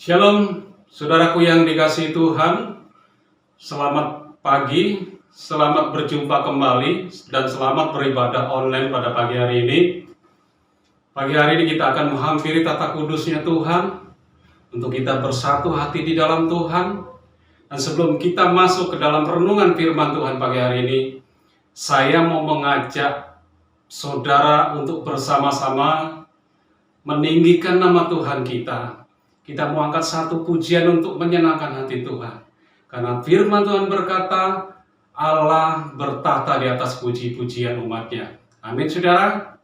Shalom, saudaraku yang dikasihi Tuhan. Selamat pagi, selamat berjumpa kembali, dan selamat beribadah online pada pagi hari ini. Pagi hari ini kita akan menghampiri tata kudusnya Tuhan, untuk kita bersatu hati di dalam Tuhan. Dan sebelum kita masuk ke dalam renungan firman Tuhan pagi hari ini, saya mau mengajak saudara untuk bersama-sama meninggikan nama Tuhan kita. Kita mau angkat satu pujian untuk menyenangkan hati Tuhan. Karena firman Tuhan berkata, Allah bertahta di atas puji-pujian umatnya. Amin saudara.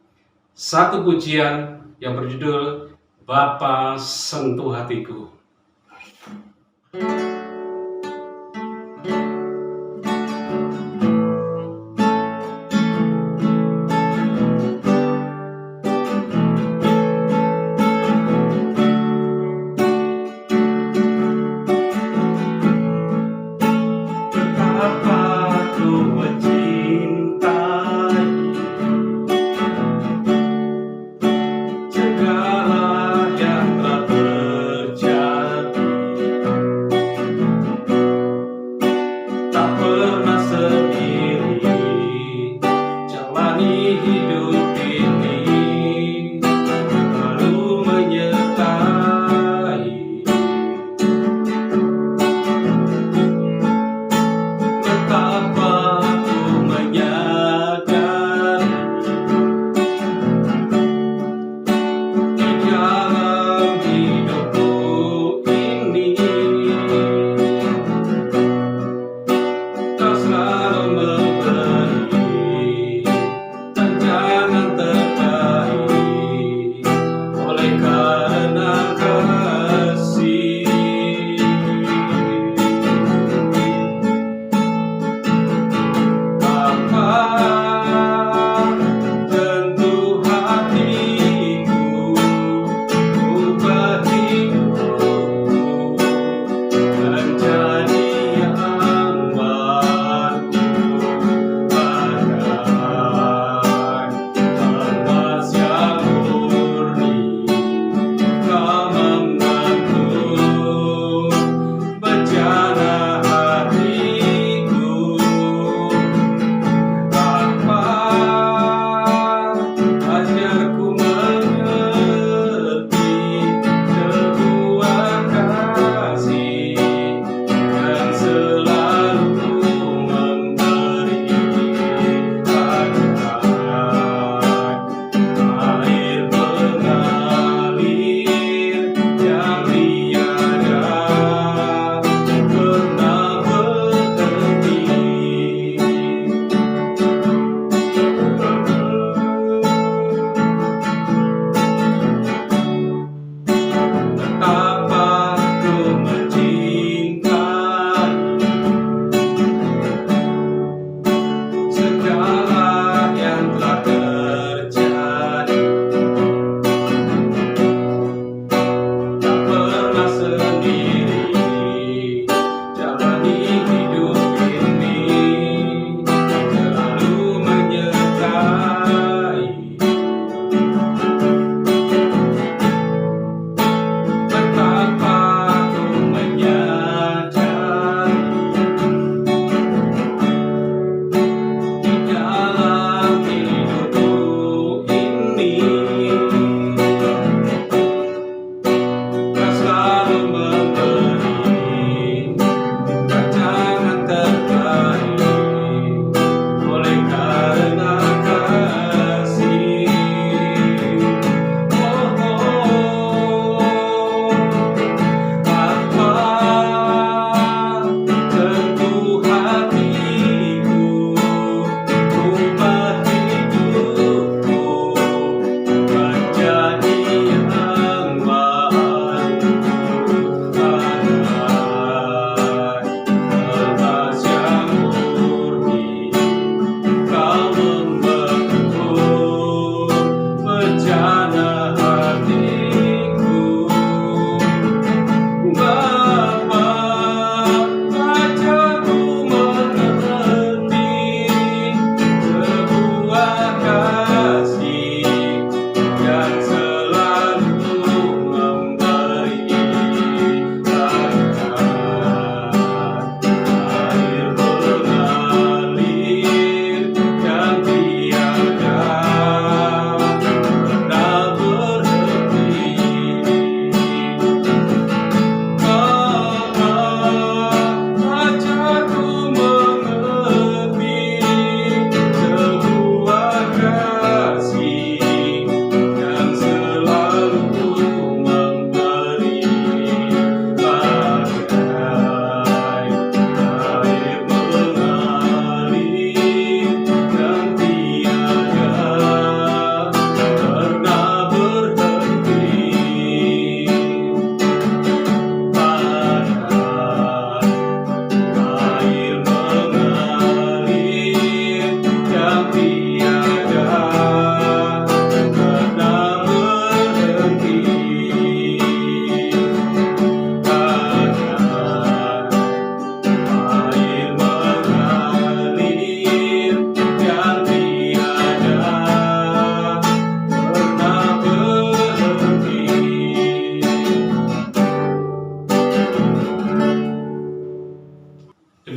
Satu pujian yang berjudul Bapa Sentuh Hatiku.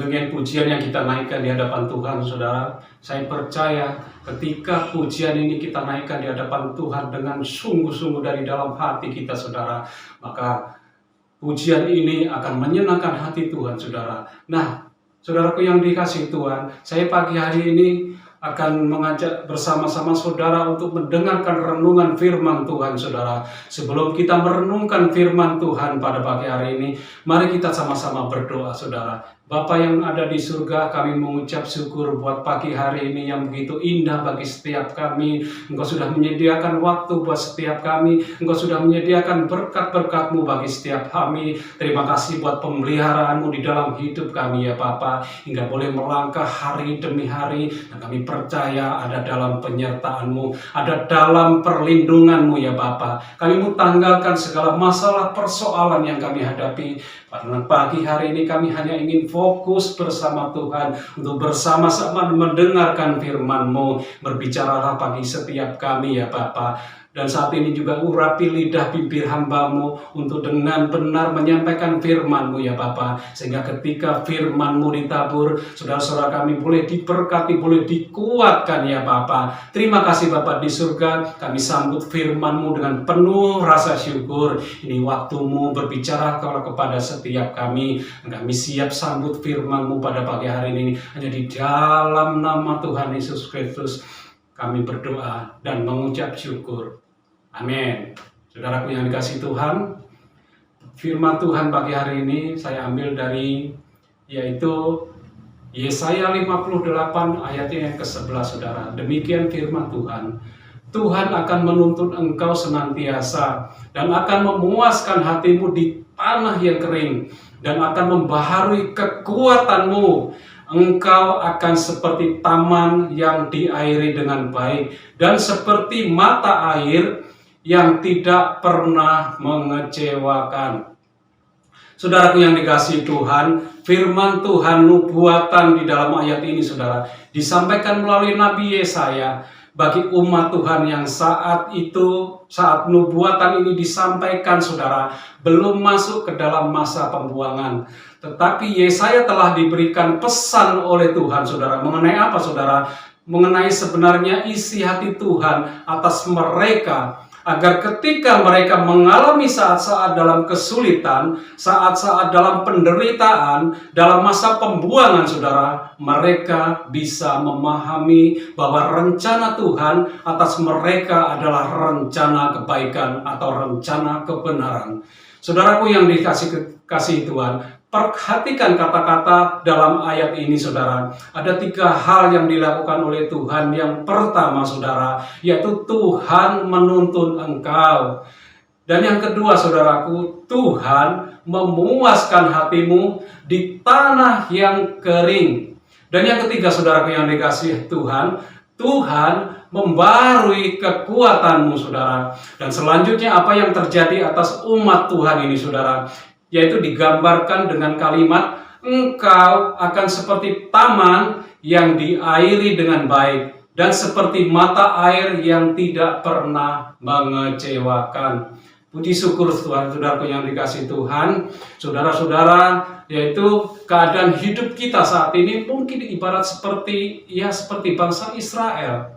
dengan pujian yang kita naikkan di hadapan Tuhan, saudara, saya percaya ketika pujian ini kita naikkan di hadapan Tuhan dengan sungguh-sungguh dari dalam hati kita, saudara, maka pujian ini akan menyenangkan hati Tuhan, saudara. Nah, saudaraku yang dikasihi Tuhan, saya pagi hari ini akan mengajak bersama-sama saudara untuk mendengarkan renungan firman Tuhan, saudara. Sebelum kita merenungkan firman Tuhan pada pagi hari ini, mari kita sama-sama berdoa, saudara. Bapa yang ada di surga, kami mengucap syukur buat pagi hari ini yang begitu indah bagi setiap kami. Engkau sudah menyediakan waktu buat setiap kami. Engkau sudah menyediakan berkat-berkat-Mu bagi setiap kami. Terima kasih buat pemeliharaan-Mu di dalam hidup kami, ya Bapa, hingga boleh melangkah hari demi hari. Dan kami percaya ada dalam penyertaan-Mu, ada dalam perlindungan-Mu, ya Bapa. Kami mau tanggalkan segala masalah persoalan yang kami hadapi. Pada pagi hari ini kami hanya ingin fokus bersama Tuhan untuk bersama-sama mendengarkan firman-Mu. Berbicaralah bagi setiap kami, ya Bapa. Dan saat ini juga urapi lidah bibir hamba-Mu untuk dengan benar menyampaikan firman-Mu, ya Bapa. Sehingga ketika firman-Mu ditabur, saudara-saudara kami boleh diberkati, boleh dikuatkan, ya Bapa. Terima kasih Bapa di surga, kami sambut firman-Mu dengan penuh rasa syukur. Ini waktu-Mu berbicara kepada setiap kami. Dan kami siap sambut firman-Mu pada pagi hari ini. Hanya di dalam nama Tuhan Yesus Kristus kami berdoa dan mengucap syukur. Amin. Saudaraku yang dikasihi Tuhan, firman Tuhan pagi hari ini saya ambil dari yaitu Yesaya 58 ayat yang ke-11, saudara. Demikian firman Tuhan. Tuhan akan menuntun engkau senantiasa dan akan memuaskan hatimu di tanah yang kering dan akan membaharui kekuatanmu. Engkau akan seperti taman yang diairi dengan baik dan seperti mata air yang tidak pernah mengecewakan. Saudaraku yang dikasihi Tuhan, firman Tuhan nubuatan di dalam ayat ini, saudara, disampaikan melalui Nabi Yesaya bagi umat Tuhan yang saat nubuatan ini disampaikan, saudara, belum masuk ke dalam masa pembuangan. Tetapi Yesaya telah diberikan pesan oleh Tuhan, saudara. Mengenai apa, saudara? Mengenai sebenarnya isi hati Tuhan atas mereka, agar ketika mereka mengalami saat-saat dalam kesulitan, saat-saat dalam penderitaan, dalam masa pembuangan, saudara, mereka bisa memahami bahwa rencana Tuhan atas mereka adalah rencana kebaikan atau rencana kebenaran. Saudaraku yang dikasihi Tuhan, perhatikan kata-kata dalam ayat ini, saudara. Ada 3 hal yang dilakukan oleh Tuhan. Yang pertama, saudara, yaitu Tuhan menuntun engkau. Dan yang kedua, saudaraku, Tuhan memuaskan hatimu di tanah yang kering. Dan yang ketiga, saudaraku yang dikasihi Tuhan, Tuhan membarui kekuatanmu, saudara. Dan selanjutnya apa yang terjadi atas umat Tuhan ini, saudara, yaitu digambarkan dengan kalimat, engkau akan seperti taman yang diairi dengan baik dan seperti mata air yang tidak pernah mengecewakan. Puji syukur Tuhan, saudaraku yang dikasihi Tuhan, saudara-saudara, yaitu keadaan hidup kita saat ini mungkin ibarat seperti bangsa Israel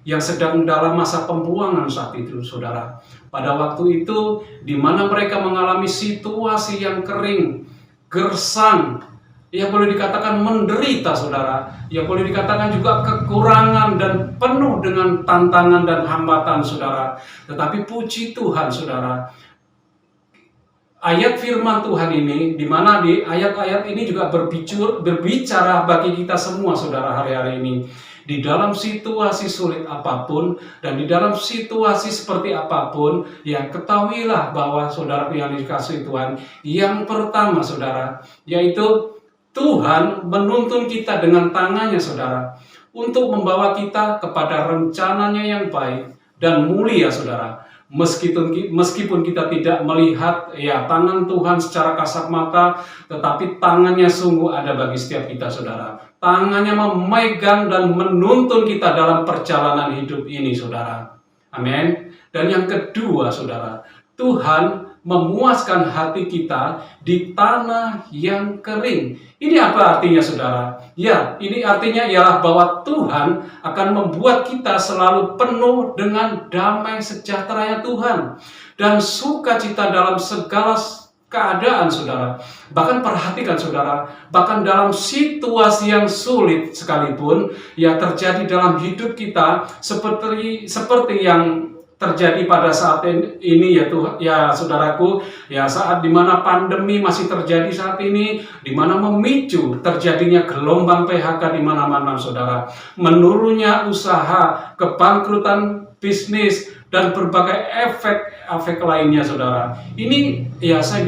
yang sedang dalam masa pembuangan saat itu, saudara. Pada waktu itu, di mana mereka mengalami situasi yang kering, gersang, ya boleh dikatakan menderita, saudara. Ya boleh dikatakan juga kekurangan dan penuh dengan tantangan dan hambatan, saudara. Tetapi puji Tuhan, saudara, ayat firman Tuhan ini, di mana di ayat-ayat ini juga berbicara bagi kita semua, saudara, hari-hari ini. Di dalam situasi sulit apapun dan di dalam situasi seperti apapun, ya ketahuilah bahwa saudaraku yang dikasihi Tuhan, yang pertama, saudara, yaitu Tuhan menuntun kita dengan tangannya, saudara, untuk membawa kita kepada rencananya yang baik dan mulia, saudara. Meskipun kita tidak melihat ya tangan Tuhan secara kasat mata, tetapi tangannya sungguh ada bagi setiap kita, saudara. Tangannya memegang dan menuntun kita dalam perjalanan hidup ini, saudara. Amin. Dan yang kedua, saudara, Tuhan memuaskan hati kita di tanah yang kering. Ini apa artinya, saudara? Ya, ini artinya ialah bahwa Tuhan akan membuat kita selalu penuh dengan damai sejahtera Tuhan dan sukacita dalam segala keadaan, saudara. Bahkan perhatikan, saudara, bahkan dalam situasi yang sulit sekalipun ya terjadi dalam hidup kita, seperti yang terjadi pada saat ini ya Tuhan, ya saudaraku, ya saat dimana pandemi masih terjadi saat ini, dimana memicu terjadinya gelombang PHK di mana-mana, saudara, menurunnya usaha, kebangkrutan bisnis, dan berbagai efek lainnya, saudara. Ini ya saya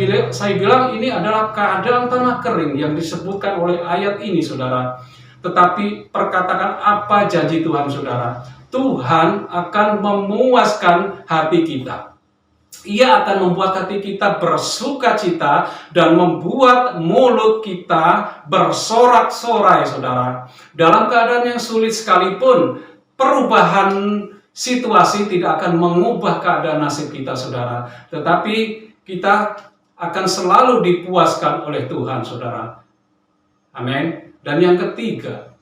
bilang ini adalah keadaan tanah kering yang disebutkan oleh ayat ini, saudara. Tetapi perkatakan apa janji Tuhan, saudara? Tuhan akan memuaskan hati kita. Ia akan membuat hati kita bersukacita dan membuat mulut kita bersorak-sorai, saudara. Dalam keadaan yang sulit sekalipun, perubahan situasi tidak akan mengubah keadaan nasib kita, saudara. Tetapi kita akan selalu dipuaskan oleh Tuhan, saudara. Amin. Dan yang ketiga,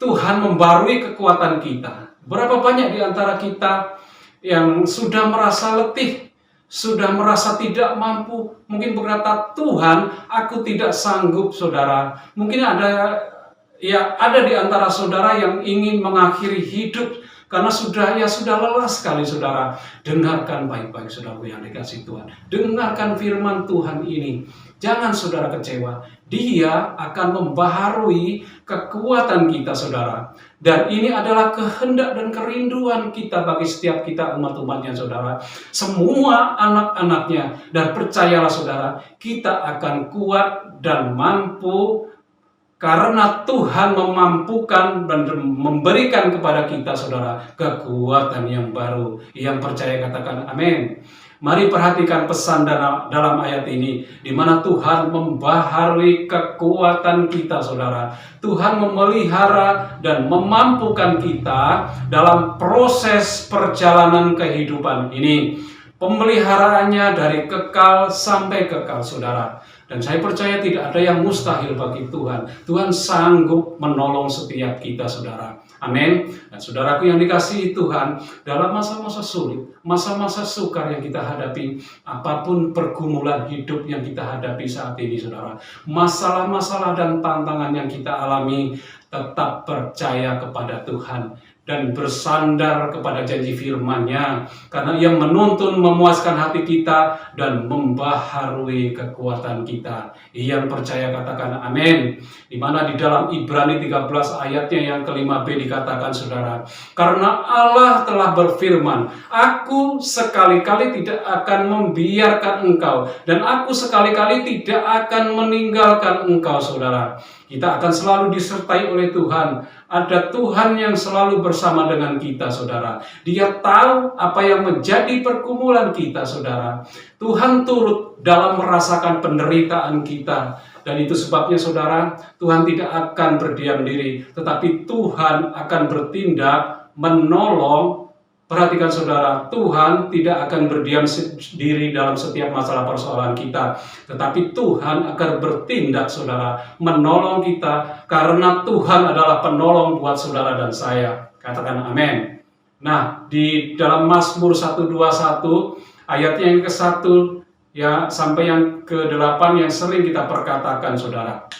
Tuhan membarui kekuatan kita. Berapa banyak di antara kita yang sudah merasa letih, sudah merasa tidak mampu, mungkin berkata, Tuhan, aku tidak sanggup, saudara. Mungkin ada di antara saudara yang ingin mengakhiri hidup karena sudah lelah sekali, saudara. Dengarkan baik-baik, saudaraku yang dikasih Tuhan. Dengarkan firman Tuhan ini. Jangan saudara kecewa. Dia akan membaharui kekuatan kita, saudara. Dan ini adalah kehendak dan kerinduan kita bagi setiap kita umat-umatnya, saudara. Semua anak-anaknya. Dan percayalah, saudara, kita akan kuat dan mampu karena Tuhan memampukan dan memberikan kepada kita, saudara, kekuatan yang baru. Yang percaya katakan amin. Mari perhatikan pesan dalam ayat ini, di mana Tuhan membaharui kekuatan kita, saudara. Tuhan memelihara dan memampukan kita dalam proses perjalanan kehidupan ini. Pemeliharaannya dari kekal sampai kekal, saudara. Dan saya percaya tidak ada yang mustahil bagi Tuhan. Tuhan sanggup menolong setiap kita, saudara. Amin. Dan saudaraku yang dikasihi Tuhan, dalam masa-masa sulit, masa-masa sukar yang kita hadapi, apapun pergumulan hidup yang kita hadapi saat ini, saudara, masalah-masalah dan tantangan yang kita alami, tetap percaya kepada Tuhan dan bersandar kepada janji firman-Nya, karena Ia menuntun memuaskan hati kita dan membaharui kekuatan kita. Yang percaya katakan amin. Di mana di dalam Ibrani 13 ayatnya yang ke-5b dikatakan, saudara, karena Allah telah berfirman, aku sekali-kali tidak akan membiarkan engkau, dan aku sekali-kali tidak akan meninggalkan engkau, saudara. Kita akan selalu disertai oleh Tuhan. Ada Tuhan yang selalu bersama dengan kita, saudara. Dia tahu apa yang menjadi pergumulan kita, saudara. Tuhan turut dalam merasakan penderitaan kita. Dan itu sebabnya, saudara, Tuhan tidak akan berdiam diri, tetapi Tuhan akan bertindak menolong. Perhatikan, saudara, Tuhan tidak akan berdiam diri dalam setiap masalah persoalan kita, tetapi Tuhan akan bertindak, saudara, menolong kita, karena Tuhan adalah penolong buat saudara dan saya. Katakan amin. Nah, di dalam Mazmur 121 ayatnya yang ke-1 ya sampai yang ke-8 yang sering kita perkatakan, saudara.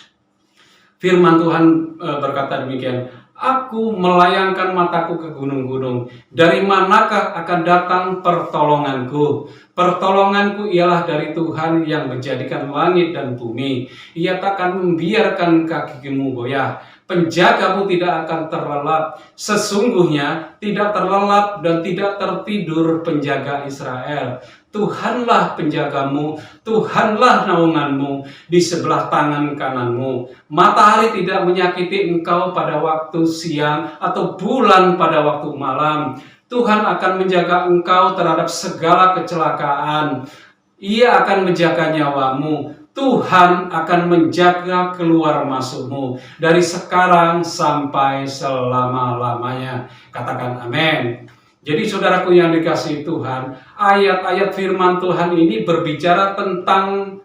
Firman Tuhan berkata demikian, aku melayangkan mataku ke gunung-gunung. Dari manakah akan datang pertolonganku? Pertolonganku ialah dari Tuhan yang menjadikan langit dan bumi. Ia takkan membiarkan kakimu goyah. Penjagamu tidak akan terlelap. Sesungguhnya tidak terlelap dan tidak tertidur penjaga Israel. Tuhanlah penjagamu, Tuhanlah naunganmu di sebelah tangan kananmu. Matahari tidak menyakiti engkau pada waktu siang atau bulan pada waktu malam. Tuhan akan menjaga engkau terhadap segala kecelakaan. Ia akan menjaga nyawamu. Tuhan akan menjaga keluar masukmu dari sekarang sampai selama-lamanya. Katakan amin. Jadi saudaraku yang dikasihi Tuhan, ayat-ayat firman Tuhan ini berbicara tentang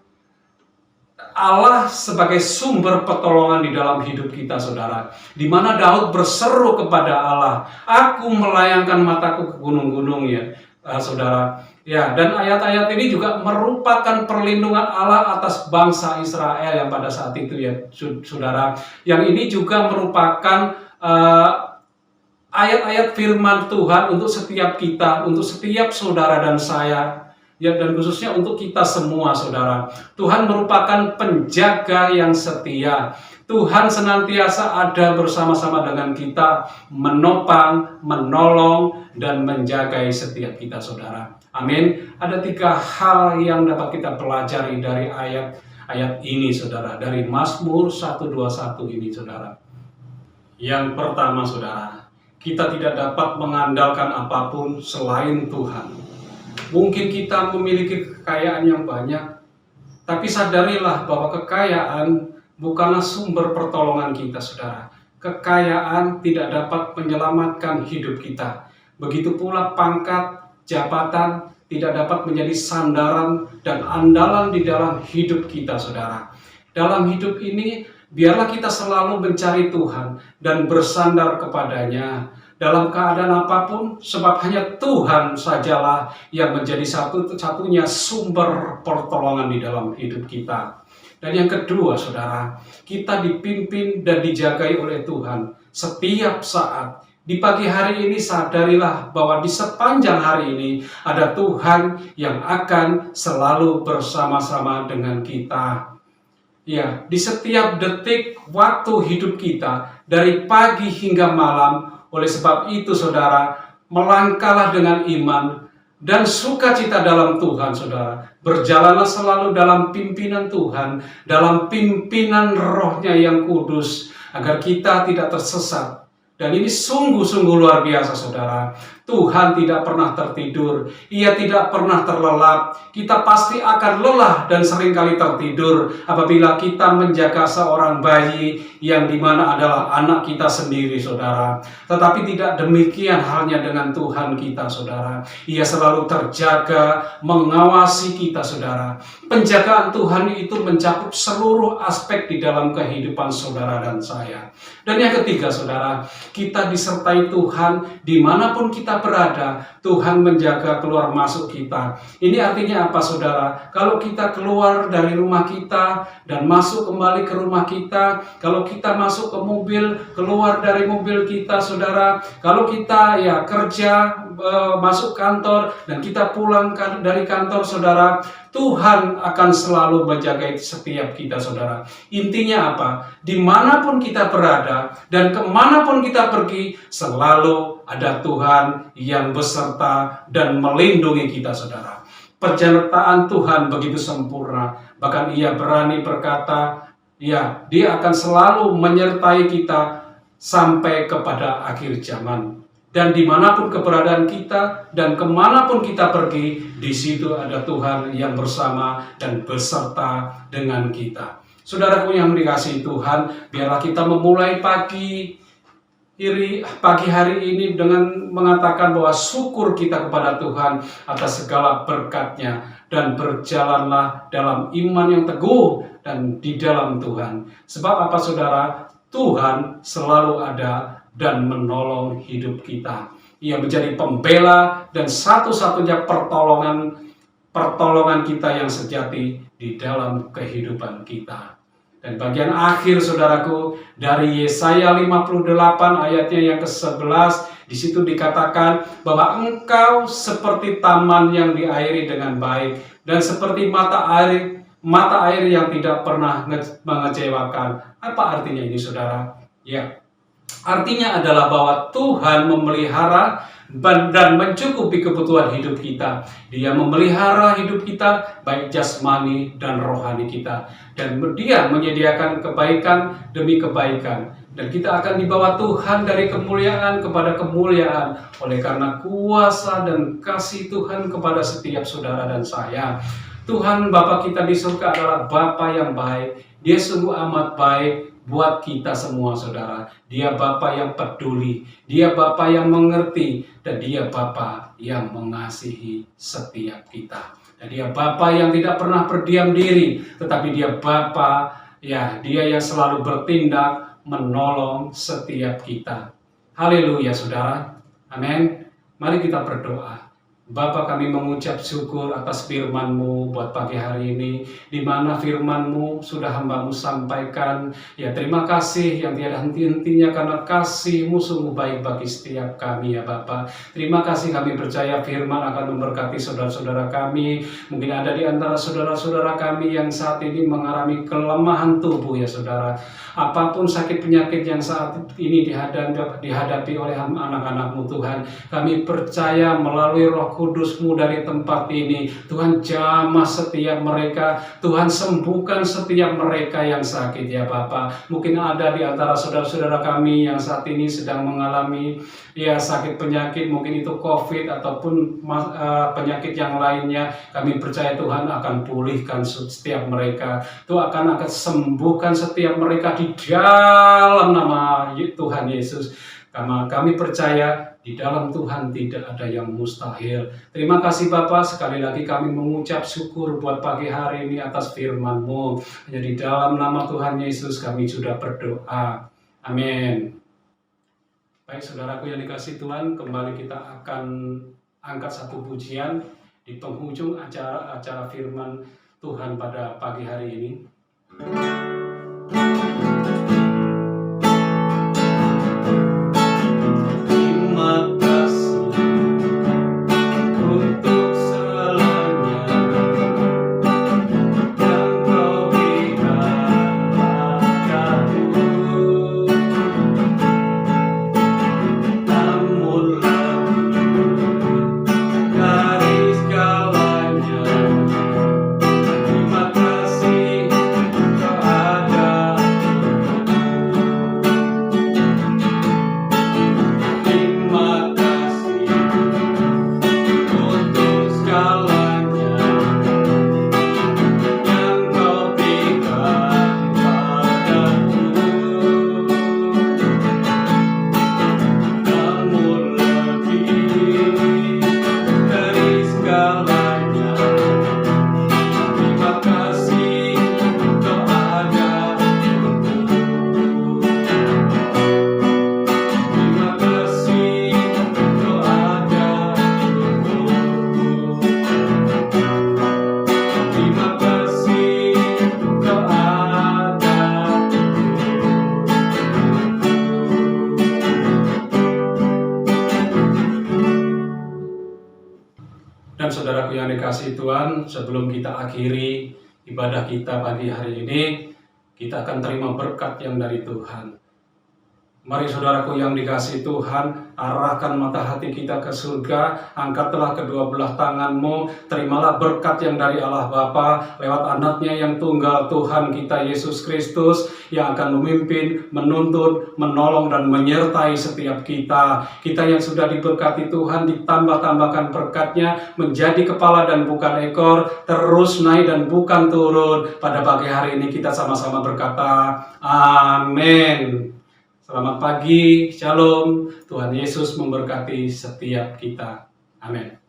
Allah sebagai sumber pertolongan di dalam hidup kita, saudara. Di mana Daud berseru kepada Allah, "Aku melayangkan mataku ke gunung-gunung," ya, saudara. Ya, dan ayat-ayat ini juga merupakan perlindungan Allah atas bangsa Israel yang pada saat itu, ya, saudara. Yang ini juga merupakan ayat-ayat firman Tuhan untuk setiap kita, untuk setiap saudara dan saya, ya, dan khususnya untuk kita semua, saudara. Tuhan merupakan penjaga yang setia. Tuhan senantiasa ada bersama-sama dengan kita, menopang, menolong, dan menjaga setiap kita, saudara. Amin. Ada 3 hal yang dapat kita pelajari dari ayat-ayat ini, saudara. Dari Mazmur 121 ini, saudara. Yang pertama, saudara, kita tidak dapat mengandalkan apapun selain Tuhan. Mungkin kita memiliki kekayaan yang banyak, tapi sadarilah bahwa kekayaan bukanlah sumber pertolongan kita, saudara. Kekayaan tidak dapat menyelamatkan hidup kita. Begitu pula pangkat, jabatan tidak dapat menjadi sandaran dan andalan di dalam hidup kita, saudara. Dalam hidup ini, biarlah kita selalu mencari Tuhan dan bersandar kepadanya dalam keadaan apapun, sebab hanya Tuhan sajalah yang menjadi satu-satunya sumber pertolongan di dalam hidup kita. Dan yang kedua, saudara, kita dipimpin dan dijagai oleh Tuhan setiap saat. Di pagi hari ini sadarilah bahwa di sepanjang hari ini ada Tuhan yang akan selalu bersama-sama dengan kita. Ya, di setiap detik waktu hidup kita, dari pagi hingga malam. Oleh sebab itu, saudara, melangkahlah dengan iman dan sukacita dalam Tuhan, saudara. Berjalanlah selalu dalam pimpinan Tuhan, dalam pimpinan Roh-Nya yang kudus, agar kita tidak tersesat. Dan ini sungguh-sungguh luar biasa, saudara. Tuhan tidak pernah tertidur, Ia tidak pernah terlelap. Kita pasti akan lelah dan seringkali tertidur apabila kita menjaga seorang bayi yang dimana adalah anak kita sendiri, saudara. Tetapi tidak demikian halnya dengan Tuhan kita, saudara. Ia selalu terjaga, mengawasi kita, saudara. Penjagaan Tuhan itu mencakup seluruh aspek di dalam kehidupan saudara dan saya. Dan yang ketiga, saudara, kita disertai Tuhan dimanapun kita berada. Tuhan menjaga keluar masuk kita. Ini artinya apa, saudara? Kalau kita keluar dari rumah kita dan masuk kembali ke rumah kita, kalau kita masuk ke mobil, keluar dari mobil kita, saudara, kalau kita ya kerja, masuk kantor, dan kita pulang dari kantor, saudara, Tuhan akan selalu menjaga setiap kita, saudara. Intinya apa? Dimanapun kita berada dan kemanapun kita pergi, selalu ada Tuhan yang beserta dan melindungi kita, saudara. Penyertaan Tuhan begitu sempurna, bahkan Ia berani berkata, ya, Dia akan selalu menyertai kita sampai kepada akhir zaman. Dan dimanapun keberadaan kita dan kemanapun kita pergi, di situ ada Tuhan yang bersama dan beserta dengan kita. Saudaraku yang dikasihi Tuhan, biarlah kita memulai pagi hari ini dengan mengatakan bahwa syukur kita kepada Tuhan atas segala berkat-Nya, dan berjalanlah dalam iman yang teguh dan di dalam Tuhan. Sebab apa, saudara? Tuhan selalu ada dan menolong hidup kita. Ia menjadi pembela dan satu-satunya pertolongan kita yang sejati di dalam kehidupan kita. Dan bagian akhir, saudaraku, dari Yesaya 58 ayatnya yang ke-11, di situ dikatakan bahwa engkau seperti taman yang diairi dengan baik dan seperti mata air yang tidak pernah mengecewakan. Apa artinya ini, saudara? Ya, artinya adalah bahwa Tuhan memelihara dan mencukupi kebutuhan hidup kita. Dia memelihara hidup kita, baik jasmani dan rohani kita. Dan Dia menyediakan kebaikan demi kebaikan. Dan kita akan dibawa Tuhan dari kemuliaan kepada kemuliaan oleh karena kuasa dan kasih Tuhan kepada setiap saudara dan saya. Tuhan Bapa kita di surga adalah Bapa yang baik, Dia sungguh amat baik buat kita semua, saudara. Dia Bapa yang peduli, Dia Bapa yang mengerti, dan Dia Bapa yang mengasihi setiap kita. Dan Dia Bapa yang tidak pernah berdiam diri, tetapi Dia Bapa, ya, Dia yang selalu bertindak menolong setiap kita. Haleluya, saudara. Amin. Mari kita berdoa. Bapa, kami mengucap syukur atas firman-Mu buat pagi hari ini, di mana firman-Mu sudah hamba-Mu sampaikan. Ya, terima kasih yang tiada henti-hentinya, karena kasih-Mu sungguh baik bagi setiap kami, ya Bapa. Terima kasih, kami percaya firman akan memberkati saudara-saudara kami. Mungkin ada di antara saudara-saudara kami yang saat ini mengalami kelemahan tubuh, ya saudara. Apapun sakit penyakit yang saat ini dihadapi oleh anak-anak-Mu Tuhan, kami percaya melalui Roh Kudus-Mu dari tempat ini, Tuhan jamah setiap mereka, Tuhan sembuhkan setiap mereka yang sakit, ya Bapa. Mungkin ada di antara saudara-saudara kami yang saat ini sedang mengalami ya sakit penyakit, mungkin itu COVID ataupun penyakit yang lainnya. Kami percaya Tuhan akan pulihkan setiap mereka, Tuhan akan sembuhkan setiap mereka di dalam nama Tuhan Yesus. Kami percaya di dalam Tuhan tidak ada yang mustahil. Terima kasih Bapa, sekali lagi kami mengucap syukur buat pagi hari ini atas firman-Mu. Hanya di dalam nama Tuhan Yesus kami sudah berdoa. Amin. Baik saudaraku yang dikasihi Tuhan, kembali kita akan angkat satu pujian di penghujung acara firman Tuhan pada pagi hari ini. Dan saudaraku yang dikasihi Tuhan, sebelum kita akhiri ibadah kita pagi hari ini, kita akan terima berkat yang dari Tuhan. Mari saudaraku yang dikasihi Tuhan, arahkan mata hati kita ke surga, angkatlah kedua belah tanganmu, terimalah berkat yang dari Allah Bapa lewat anaknya yang tunggal Tuhan kita Yesus Kristus, yang akan memimpin, menuntun, menolong dan menyertai setiap kita. Kita yang sudah diberkati Tuhan ditambah-tambahkan berkatnya, menjadi kepala dan bukan ekor, terus naik dan bukan turun. Pada pagi hari ini kita sama-sama berkata, amin. Selamat pagi, shalom. Tuhan Yesus memberkati setiap kita. Amin.